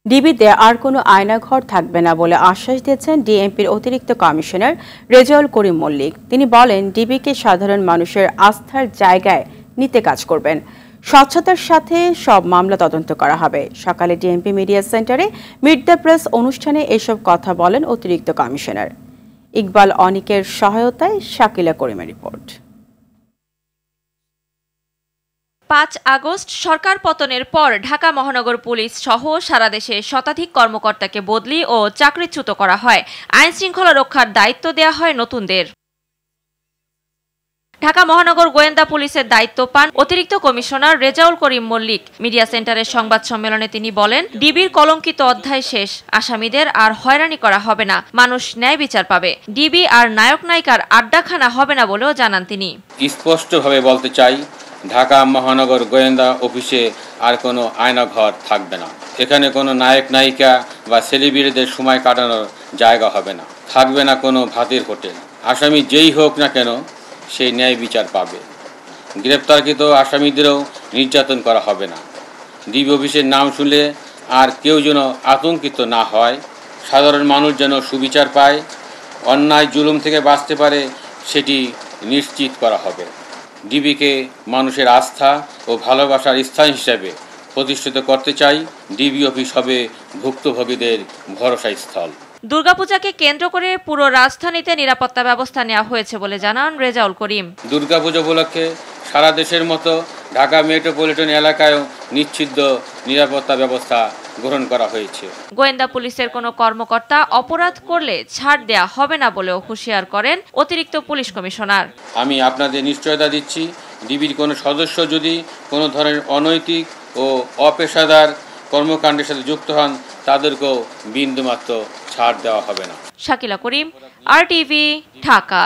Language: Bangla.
ডিবিতে আর কোনো আয়নাঘর থাকবে না বলে আশ্বাস দিয়েছেন ডিএমপির অতিরিক্ত কমিশনার রেজাউল করিম মল্লিক। তিনি বলেন, ডিবিকে সাধারণ মানুষের আস্থার জায়গায় নিতে কাজ করবেন। স্বচ্ছতার সাথে সব মামলা তদন্ত করা হবে। সকালে ডিএমপি মিডিয়া সেন্টারে মিট দ্য প্রেস অনুষ্ঠানে এসব কথা বলেন অতিরিক্ত কমিশনার। ইকবাল অনিকের সহায়তায় শাকিলা করিমের রিপোর্ট। ৫ আগস্ট সরকার পতনের পর ঢাকা মহানগর পুলিশ সহ সারা দেশে শতাধিক কর্মকর্তাকে বদলি ও চাকরিচ্যুত করা হয়। আইন শৃঙ্খলা রক্ষার দায়িত্ব দেয়া হয় নতুনদের। ঢাকা মহানগর গোয়েন্দা পুলিশের দায়িত্ব পান অতিরিক্ত কমিশনার রেজাউল করিম মল্লিক। মিডিয়া সেন্টারের সংবাদ সম্মেলনে তিনি বলেন, ডিবির কলঙ্কিত অধ্যায় শেষ। আসামিদের আর হয়রানি করা হবে না, মানুষ ন্যায় বিচার পাবে। ডিবি আর নায়ক নায়িকার আড্ডাখানা হবে না বলেও জানান তিনি। স্পষ্টভাবে বলতে চাই, ঢাকা মহানগর গোয়েন্দা অফিসে আর কোনো আয়নাঘর থাকবে না। এখানে কোনো নায়ক নায়িকা বা সেলিব্রিটিদের সময় কাটানোর জায়গা হবে না। থাকবে না কোনো ভাতের হোটেল। আসামি যেই হোক না কেন, সেই ন্যায় বিচার পাবে। গ্রেপ্তারকৃত আসামিদেরও নির্যাতন করা হবে না। ডিবি অফিসের নাম শুনলে আর কেউ যেন আতঙ্কিত না হয়, সাধারণ মানুষ যেন সুবিচার পায়, অন্যায় জুলুম থেকে বাঁচতে পারে, সেটি নিশ্চিত করা হবে। ডিবিকে মানুষের আস্থা ও ভালোবাসার স্থান হিসেবে প্রতিষ্ঠিত করতে চাই। ডিবি অফিস হবে ভুক্তভোগীদের ভরসাস্থল। দুর্গাপূজাকে কেন্দ্র করে পুরো রাজধানীতে নিরাপত্তা ব্যবস্থা নেওয়া হয়েছে বলে জানান রেজাউল করিম। দুর্গাপূজা উপলক্ষে সারা দেশের মতো ঢাকা মেট্রোপলিটন এলাকায়ও নিশ্চিদ্র নিরাপত্তা ব্যবস্থা গ্রহণ করা হয়েছে। গোয়েন্দা পুলিশের কোনো কর্মকর্তা অপরাধ করলে ছাড় দেয়া হবে না বলেও হুঁশিয়ার করেন অতিরিক্ত পুলিশ কমিশনার। আমি আপনাদের নিশ্চয়তা দিচ্ছি, ডিবির কোনো সদস্য যদি কোনো ধরনের অনৈতিক ও অপেশাদার কর্মকাণ্ডের সাথে যুক্ত হন, তাদেরকেও বিন্দুমাত্র ছাড় দেওয়া হবে না। শাকিলা করিম, RTV, ঢাকা।